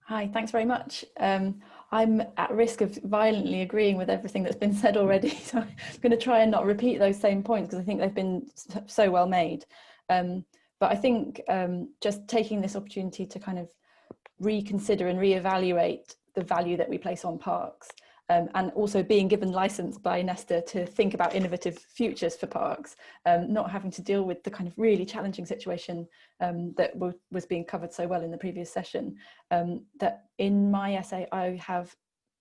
Hi, thanks very much. I'm at risk of violently agreeing with everything that's been said already, so I'm going to try and not repeat those same points because I think they've been so well made. But I think just taking this opportunity to kind of reconsider and reevaluate the value that we place on parks, and also being given license by Nesta to think about innovative futures for parks, not having to deal with the kind of really challenging situation that was being covered so well in the previous session. That in my essay, I have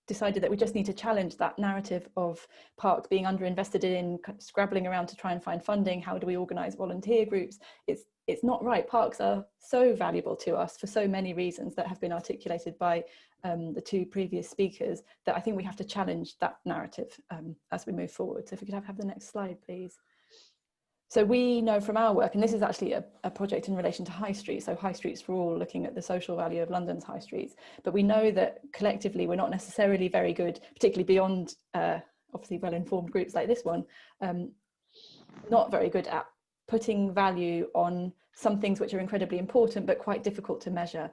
decided that we just need to challenge that narrative of parks being underinvested in, scrabbling around to try and find funding. How do we organise volunteer groups? It's not right. Parks are so valuable to us for so many reasons that have been articulated by the two previous speakers, that I think we have to challenge that narrative as we move forward. So if we could have the next slide, please. So we know from our work, and this is actually a project in relation to high streets, so high streets for all, looking at the social value of London's high streets, but we know that collectively we're not necessarily very good, particularly beyond obviously well-informed groups like this one, not very good at putting value on some things which are incredibly important but quite difficult to measure.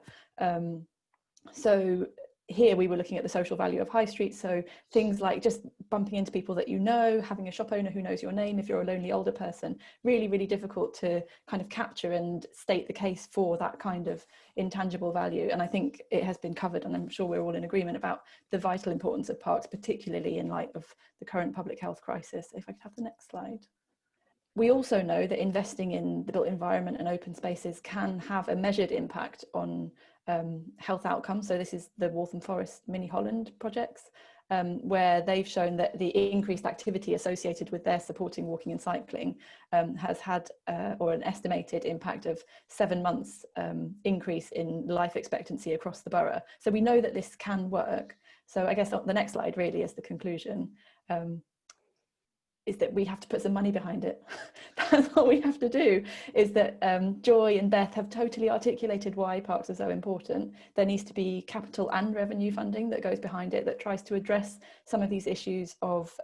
So here we were looking at the social value of high streets, so things like just bumping into people that you know, having a shop owner who knows your name if you're a lonely older person, really, really difficult to kind of capture and state the case for that kind of intangible value. And I think it has been covered, and I'm sure we're all in agreement about the vital importance of parks, particularly in light of the current public health crisis. If I could have the next slide. We also know that investing in the built environment and open spaces can have a measured impact on health outcomes. So this is the Waltham Forest Mini Holland projects, where they've shown that the increased activity associated with their supporting walking and cycling has had or an estimated impact of 7 months increase in life expectancy across the borough. So we know that this can work. So I guess the next slide really is the conclusion. Is that we have to put some money behind it. That's what we have to do, is that Joy and Beth have totally articulated why parks are so important. There needs to be capital and revenue funding that goes behind it, that tries to address some of these issues of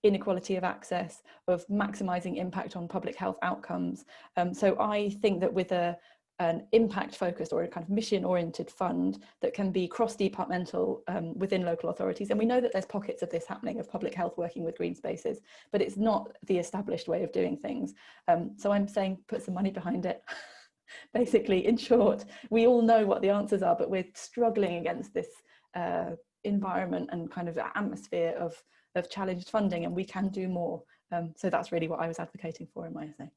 inequality of access, of maximising impact on public health outcomes. So I think that with an impact focused or a kind of mission oriented fund that can be cross-departmental within local authorities, and we know that there's pockets of this happening, of public health working with green spaces, but it's not the established way of doing things. So I'm saying put some money behind it. Basically, in short, we all know what the answers are, but we're struggling against this environment and kind of atmosphere of challenged funding, and we can do more. So that's really what I was advocating for in my essay.